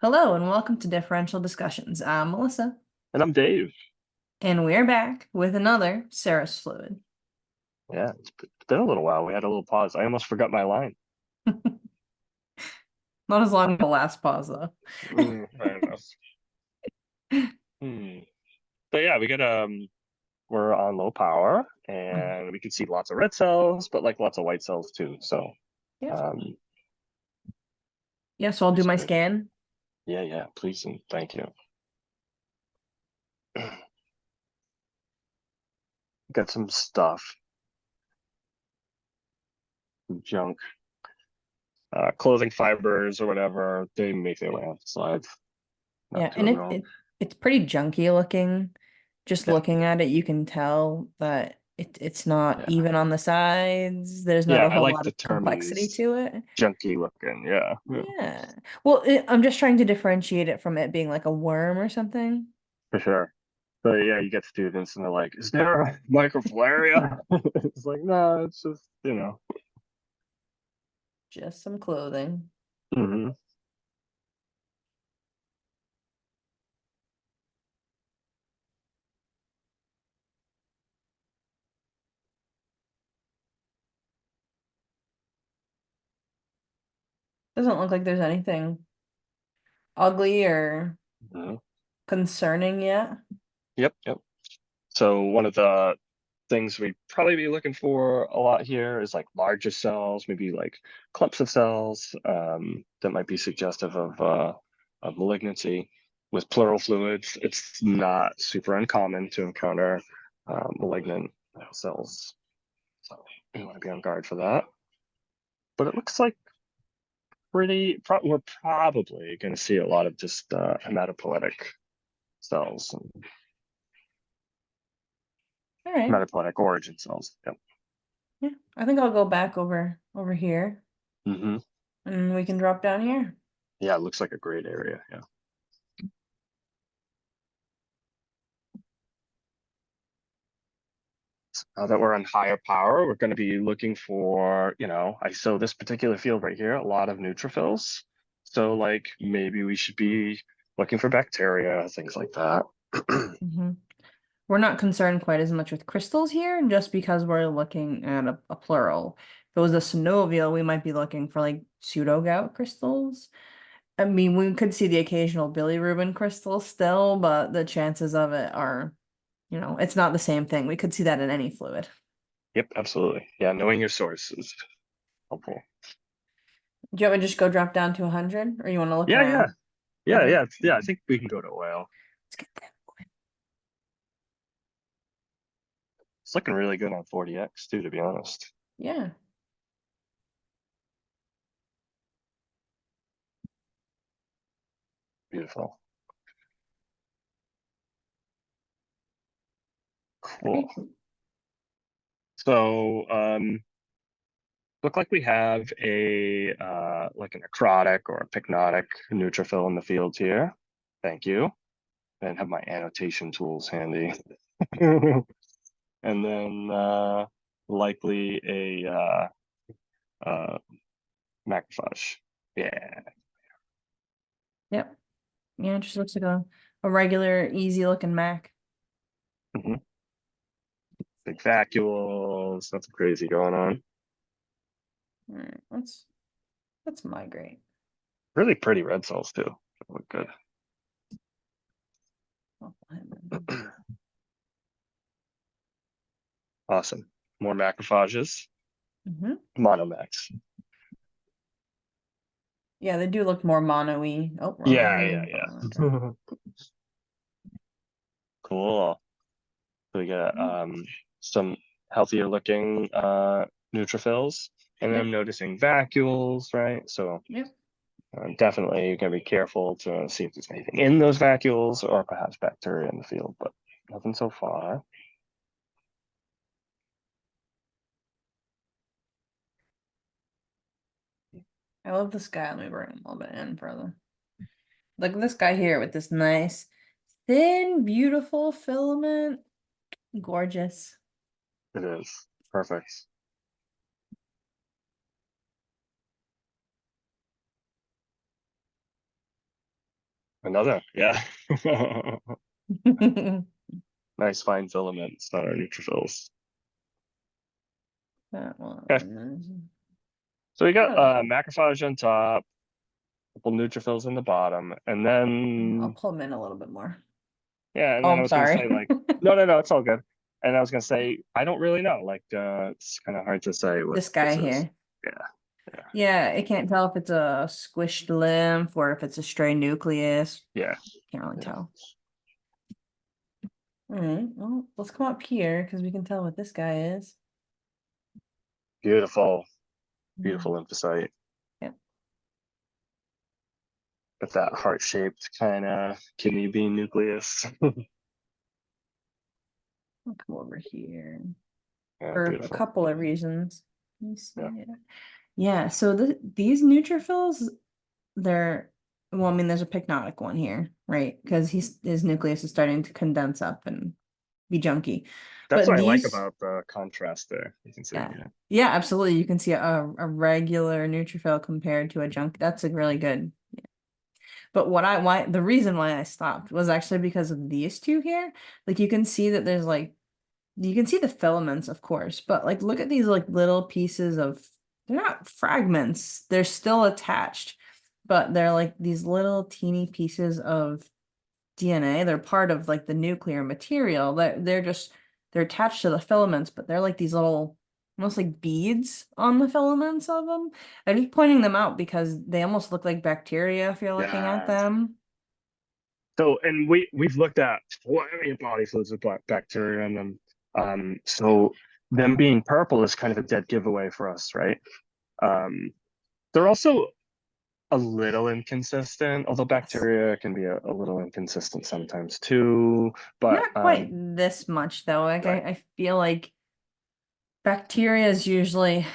Hello and welcome to Differential Discussions. I'm Melissa, And I'm Dave. and we're back with another Serous fluid. Yeah, it's been a little while. We had a little pause. I almost forgot my line. Not as long as the last pause, though. I don't know. Hmm. But yeah, we're on low power and we can see lots of red cells, but like lots of white cells too. So Yeah. um Yeah, so I'll do it's my good. scan. Yeah, please and thank you. Got some stuff, some junk, clothing fibers or whatever. They make their way off the slides. Not Yeah, too and involved. it's pretty junky looking. Just Yeah, looking at it, you can tell that it's not yeah. even on the sides. There's not Yeah, a I whole like lot the of term you complexity use. to it. Junky looking, yeah. Yeah. Well, I'm just trying to differentiate it from it being like a worm or something. For sure. But yeah, you get students and they're like, "Is there a microflaria?" It's like, no, it's just. Just some clothing. Hmm. Doesn't look like there's anything ugly or Hmm. concerning yet. Yep. So one of the things we'd probably be looking for a lot here is like larger cells, maybe like clumps of cells that might be suggestive of malignancy. With pleural fluids, it's not super uncommon to encounter malignant cells. So you want to be on guard for that. But it looks like we're probably going to see a lot of just hematopoietic cells and All right. hematopoietic origin cells. Yep. Yeah. I think I'll go back over here Hmm. and we can drop down here. Yeah, it looks like a great area. Yeah. Now that we're on higher power, we're going to be looking for, I saw this particular field right here, a lot of neutrophils. So like maybe we should be looking for bacteria, things like that. Hmm. We're not concerned quite as much with crystals here, just because we're looking at a plural. If it was a synovial, we might be looking for like pseudo-gout crystals. I mean, we could see the occasional bilirubin crystal still, but the chances of it are, it's not the same thing. We could see that in any fluid. Yep, absolutely. Yeah, knowing your source is helpful. Do you want me to just go drop down to 100, or you want to look Yeah, yeah. around? Yeah, Okay, yeah, yeah. I think we can go to oil. let's get that. It's looking really good on 40X too, to be honest. Yeah. Beautiful. Cool. Great. So, look like we have a like a necrotic or a pycnotic neutrophil in the field here. Thank you. And have my annotation tools handy. And then likely a uh, macrophage. Yeah. Yep. Yeah, it just looks like a regular, easy looking Mac. Mhm. Big vacuoles, nothing crazy going on. All right, let's migrate. Really pretty red cells too. Look good. Oh, Awesome. More macrophages. hmm. Monomax. Yeah, they do look more mono-y. Oh, wrong one. Yeah, Maybe yeah, the bottom one. yeah. Cool. So we got Mm. some healthier looking neutrophils. And then Yep, I'm noticing vacuoles, right? So yep. definitely you're going to be careful to see if there's anything in those vacuoles or perhaps bacteria in the field, but nothing so far. I love this guy. Let me bring him a little bit in further. Look at this guy here with this nice, thin, beautiful filament. Gorgeous. It is. Perfect. Another, yeah. Nice fine filaments on our neutrophils. That Okay, one. so we got Oh, macrophage on top, couple neutrophils in the bottom, and I'll then pull them in a little bit more. yeah, and Oh, then I I'm was gonna sorry. say like, no, it's all good. And I was gonna say I don't really know, like it's kind of hard to say what This guy this is. here. Yeah, yeah, Yeah, it can't tell if it's a squished lymph or if it's a stray nucleus. yeah, Can't really yeah. tell. All right, well, let's come up here because we can tell what this guy is. Beautiful, beautiful Mm. lymphocyte Yeah, with that heart-shaped kind of kidney bean nucleus. I'll come over here Yeah, for a beautiful. couple of reasons. Let me see Yeah, it. Yeah, so these neutrophils, they're well, I mean, there's a pyknotic one here, right? Because his nucleus is starting to condense up and be junky. that's But what I like these, about the contrast there. You can see, yeah, yeah, yeah, absolutely. You can see a regular neutrophil compared to a junk. That's a really good. But why the reason why I stopped was actually because of these two here. Like you can see that there's like you can see the filaments, of course, but like look at these like little pieces of they're not fragments, they're still attached, but they're like these little teeny pieces of DNA. They're part of like the nuclear material. They're just they're attached to the filaments, but they're like these little almost like beads on the filaments of them. I'm just pointing them out because they almost look like bacteria if you're looking at yeah. them. So, and we've looked at plenty of body fluids with bacteria in them. So them being purple is kind of a dead giveaway for us, right? Um, they're also a little inconsistent, although Yes. bacteria can be a little inconsistent sometimes too. But Not quite this much though. Like right, I feel like bacteria is usually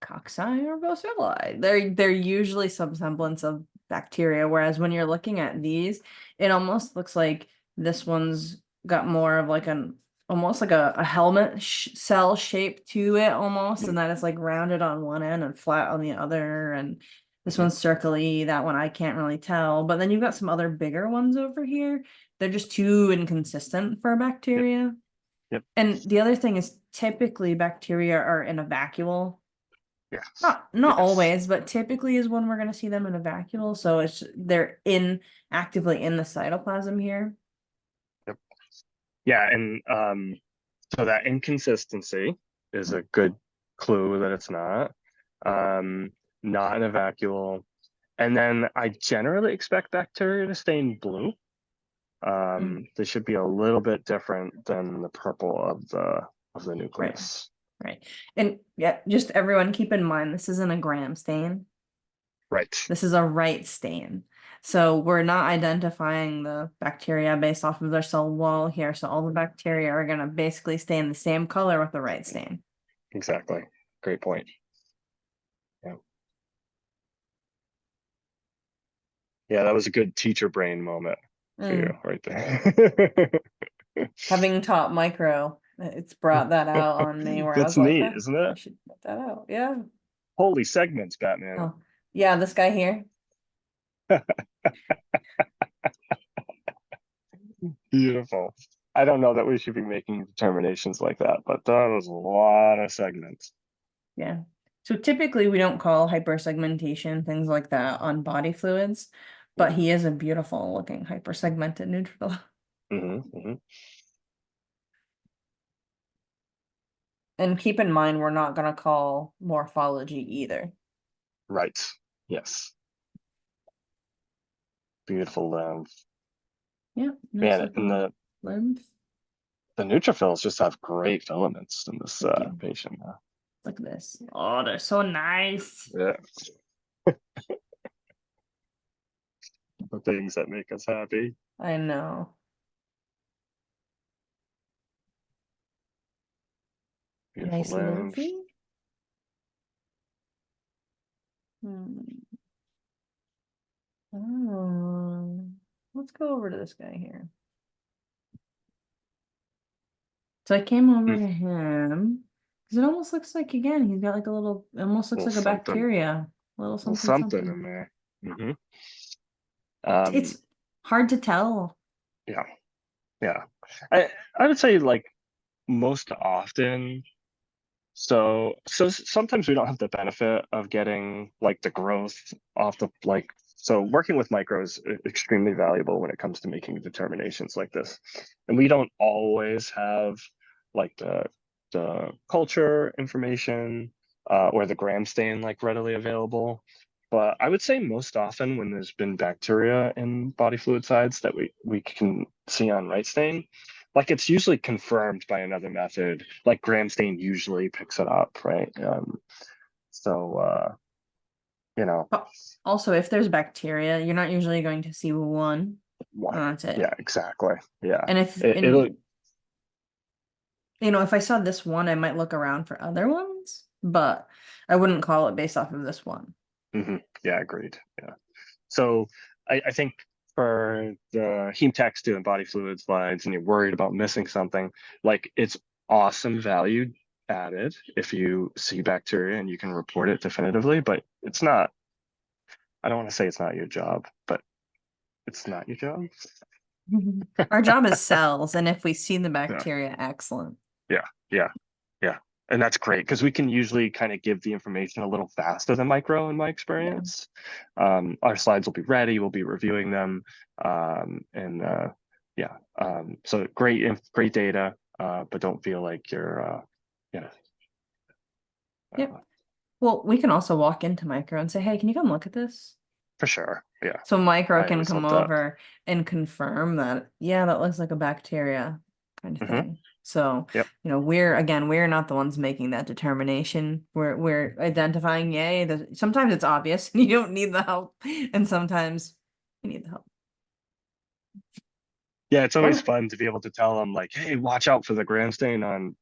cocci or bacilli. They're usually some semblance of bacteria, whereas when you're looking at these, it almost looks like this one's got more of like an almost like a helmet cell shape to it almost, and that it's like rounded on one end and flat on the other. And this mhm, one's circly, that one I can't really tell. But then you've got some other bigger ones over here. They're just too inconsistent for yep, bacteria. yep, And the other thing is typically bacteria are in a vacuole. yes, Not yes, always, but typically is when we're going to see them in a vacuole. So it's they're in actively in the cytoplasm here. yep, yeah, and so that inconsistency is a good clue that it's not in a vacuole. And then I generally expect bacteria to stain blue. Mm, They should be a little bit different than the purple of the right, nucleus. right. And yeah, just everyone keep in mind this isn't a gram stain. Right. This is a right stain. So we're not identifying the bacteria based off of their cell wall here. So all the bacteria are going to basically stain the same color with the right stain. Exactly. Great point. Yeah. Yeah, that was a good teacher brain moment for you Mm. right there. Having taught micro, it's brought that out on me where I That's was like, neat, huh, isn't I it? should put that out. Yeah. Holy segments, Batman. Oh, yeah, this guy here. Beautiful. I don't know that we should be making determinations like that, but that was a lot of segments. Yeah. So typically we don't call hypersegmentation, things like that on body fluids, but Mm-hmm. he is a beautiful looking hypersegmented neutrophil. Mm-hmm. Mm-hmm. And keep in mind, we're not going to call morphology either. Right. Yes. Beautiful lymph. Yeah, nice Man, and looking lymph. the neutrophils just have great filaments in this Thank you. patient. Look at this. Oh, they're so nice. Yeah, the things that make us happy. I know. Beautiful Nice lymph. lymphy. Hmm. Oh, let's go over to this guy here. So I came over Hmm, to him because it almost looks like again he's got like a little, it almost looks little like a something, bacteria, a little little something something in something. there. Hmm. Um, It's hard to tell. yeah, yeah. I would say like most often. So sometimes we don't have the benefit of getting like the growth off the like. So working with micro is extremely valuable when it comes to making determinations like this, and we don't always have like the culture information or the gram stain like readily available. But I would say most often when there's been bacteria in body fluid sides that we can see on right stain, like it's usually confirmed by another method. Like gram stain usually picks it up, right? So you know, But also, if there's bacteria, you're not usually going to see one. one. And that's it. Yeah, exactly. Yeah. And if It'll in if I saw this one, I might look around for other ones, but I wouldn't call it based off of this one. yeah, agreed. Yeah. So I think for the heme techs doing body fluid slides and you're worried about missing something, like it's awesome value added if you see bacteria and you can report it definitively, but it's not, I don't want to say it's not your job, but it's not your job. Our job is cells, and if we see the Yeah. bacteria, excellent. Yeah. Yeah. Yeah. And that's great because we can usually kind of give the information a little faster than micro in my Yeah. experience. Our slides will be ready, we'll be reviewing them. And yeah, so great data, but don't feel like you're, yeah, Yep. uh, Well, we can also walk into Micro and say, hey, can you come look at this? for sure. Yeah. So Micro I can always come love that. over and confirm that, yeah, that looks like a bacteria kind of Hmm. thing. So, Yep. we're not the ones making that determination. We're identifying, yay, sometimes it's obvious and you don't need the help, and sometimes you need the help. Yeah, it's always One, fun to be able to tell them like, hey, watch out for the gram stain on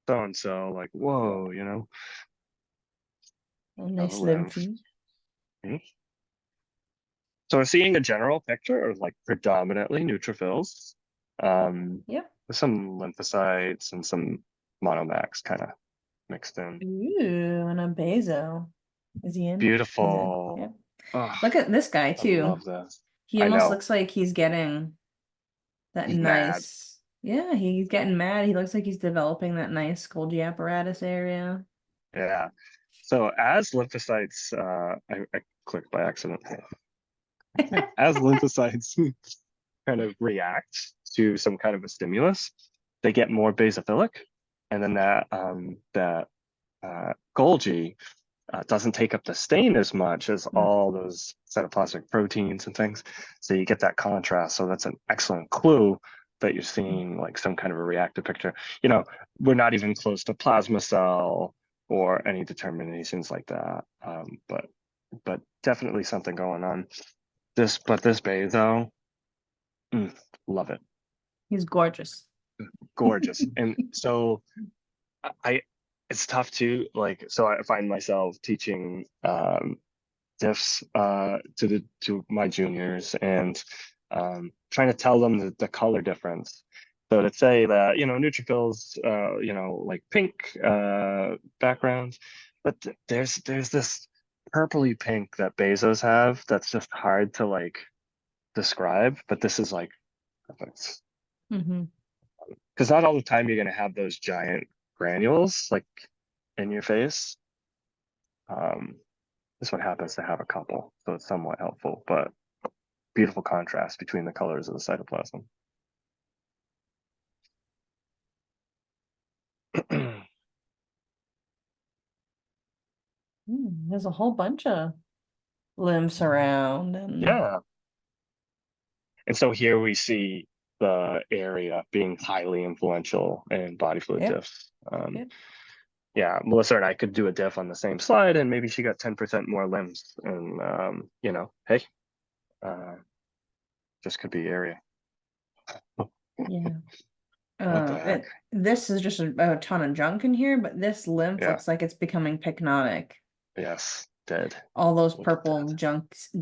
so and so. Like, whoa, a the nice lymph. lymphy. Mhm. So we're seeing a general picture of like predominantly neutrophils, Yep. with some lymphocytes and some monomax kind of mixed in. Ooh, and a baso. Is he in? He's in. Beautiful. Yep. Oh, Look at this guy I too. love this. He I almost know. looks like he's getting that He's mad. nice. Yeah, he's getting mad. He looks like he's developing that nice Golgi apparatus area. Yeah. So as lymphocytes, I clicked by accident. As lymphocytes kind of react to some kind of a stimulus, they get more basophilic, and then that Golgi doesn't take up the stain as much as Mm, all those cytoplasmic proteins and things. So you get that contrast. So that's an excellent clue that you're mm. seeing like some kind of a reactive picture. We're not even close to plasma cell or any determinations like that. But definitely something going on. This baso, mm, love it. He's gorgeous. Gorgeous. And so I it's tough to like so I find myself teaching diffs to my juniors and trying to tell them the color difference. So to say that neutrophils like pink backgrounds, but there's this purpley pink that basos have that's just hard to like describe, but this is like perfect. Hmm. Because not all the time you're gonna have those giant granules like in your face. Um, this one happens to have a couple, so it's somewhat helpful, but beautiful contrast between the colors of the cytoplasm. There's a whole bunch of lymphs around, and Yeah. And so here we see the area being highly influential in body fluid yep, diffs. yep. Yeah, Melissa and I could do a diff on the same slide, and maybe she got 10% more limbs. And, hey, uh, just could be area. Yeah. What the heck? This is just a ton of junk in here, but this lymph Yeah, looks like it's becoming pycnotic. yes, dead. All those Look at purple that.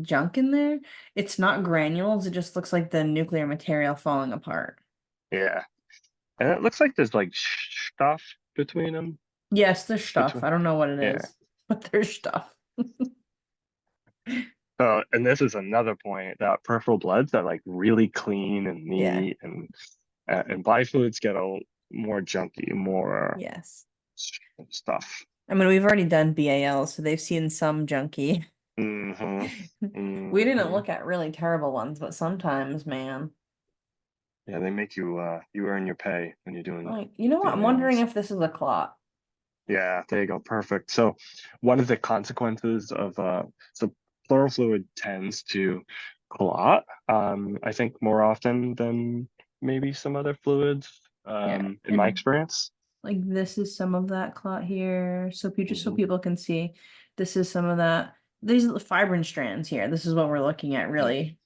junk in there. It's not granules, it just looks like the nuclear material falling apart. Yeah. And it looks like there's like stuff between them. Yes, there's stuff. Between, I don't know what it yeah. is, but there's stuff. So, and this is another point that peripheral bloods are like really clean and Yeah. neat, and bifluids get a more junky, more Yes. stuff. I mean, we've already done BAL, so they've seen some junky. Hmm. We didn't Hmm. look at really terrible ones, but sometimes, man. Yeah, they make you you earn your pay when you're doing Like, you know what? I'm DNA wondering ones. if this is a clot. Yeah, there you go. Perfect. So one of the consequences of so pleural fluid tends to clot, I think more often than maybe some other fluids, Yeah. in my And experience. like this is some of that clot here. So just so Hmm. people can see, this is some of that. These are the fibrin strands here. This is what we're looking at, really.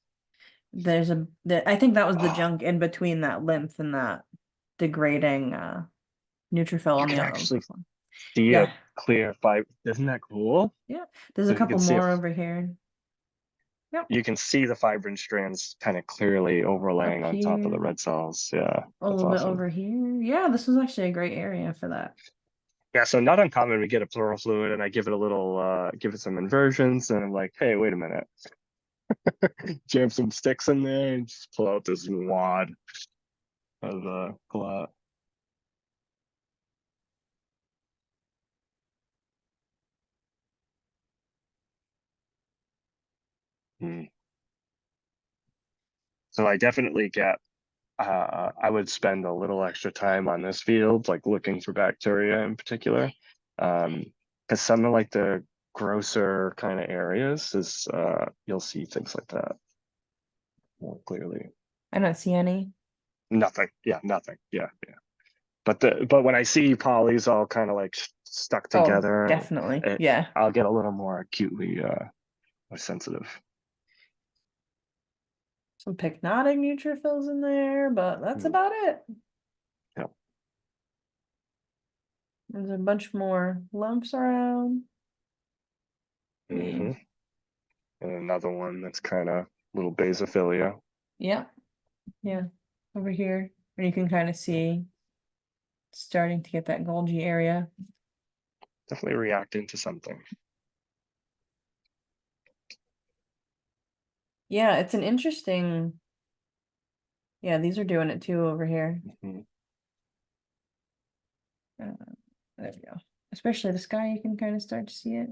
I think that was the Oh, junk in between that lymph and that degrading neutrophil you on the can other actually one. see a Yeah. clear fiber. Isn't that cool? Yeah. There's a So you can couple see more over here. Yep. you can see the fibrin strands kind of clearly Up overlaying on top of the here. red cells. Yeah, A that's little bit awesome. over here. Yeah, this is actually a great area for that. Yeah, so not uncommon. We get a pleural fluid, and I give it a little, give it some inversions, and I'm like, hey, wait a minute, jam some sticks in there, and just pull out this wad of clot. Hmm. So I definitely get. I would spend a little extra time on this field, like looking for bacteria in particular, because some of like the grosser kind of areas is you'll see things like that more clearly. I don't see any. Nothing. Yeah, nothing. Yeah, yeah. But when I see polys all kind of like stuck Oh, together, definitely. Yeah. I'll get a little more acutely sensitive. Some pyknotic neutrophils in there, but that's Mm, about it. yeah. There's a bunch more lumps around. Yeah. Hmm. And another one that's kind of little basophilia. Yeah. Yeah. Over here. And you can kind of see starting to get that Golgi area. Definitely reacting to something. Yeah, it's an interesting. Yeah, these are doing it too over here. Hmm. Uh, there we go. Especially the sky, you can kind of start to see it.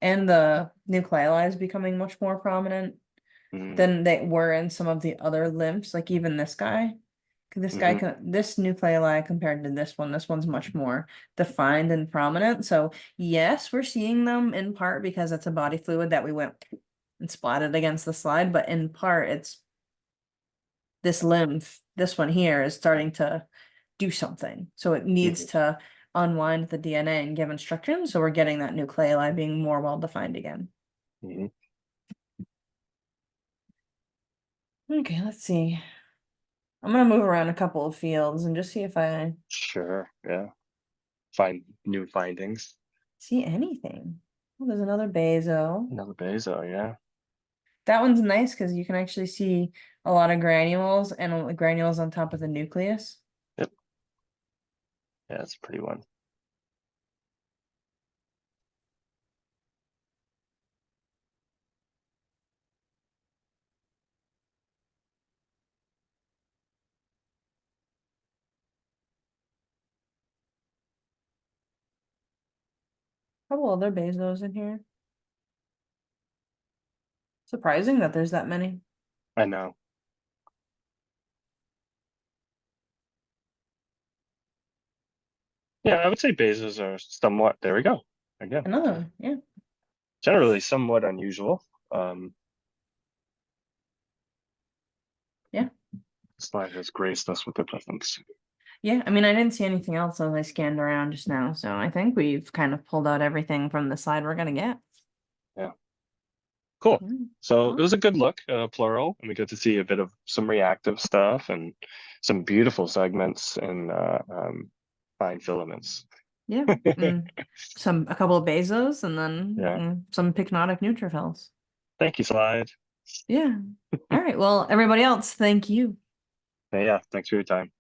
And the nucleoli is becoming much more prominent Hmm. than they were in some of the other lymphs, like even this guy. 'Cause Hmm. this nucleoli compared to this one's much more defined and prominent. So yes, we're seeing them in part because it's a body fluid that we went and splatted against the slide, but in part it's this lymph, this one here is starting to do something. So it needs Hmm. to unwind the DNA and give instructions. So we're getting that nucleoli being more well defined again. Hmm. Okay, let's see. I'm gonna move around a couple of fields and just see if I Sure. Yeah. Find new findings. see anything. Oh, there's another baso. Another baso. Yeah. That one's nice because you can actually see a lot of granules and granules on top of the nucleus. Yep. Yeah, it's a pretty one. Couple other basos in here. Surprising that there's that many. I know. Yeah, I would say bases are somewhat. There we go. Again, Another one, yeah. generally somewhat unusual. Um, Yeah. Slide has graced us with the presence. Yeah, I mean, I didn't see anything else as I scanned around just now, so I think we've kind of pulled out everything from the slide we're gonna get. Yeah, cool. Mm, So it was a awesome. good look, plural, and we get to see a bit of some reactive stuff and some beautiful segments and fine filaments. Yeah. Mm. A couple of basos and then Yeah. some pyknotic neutrophils. Thank you, Slide. Yeah. All right. Well, everybody else, thank you. Yeah, thanks for your time.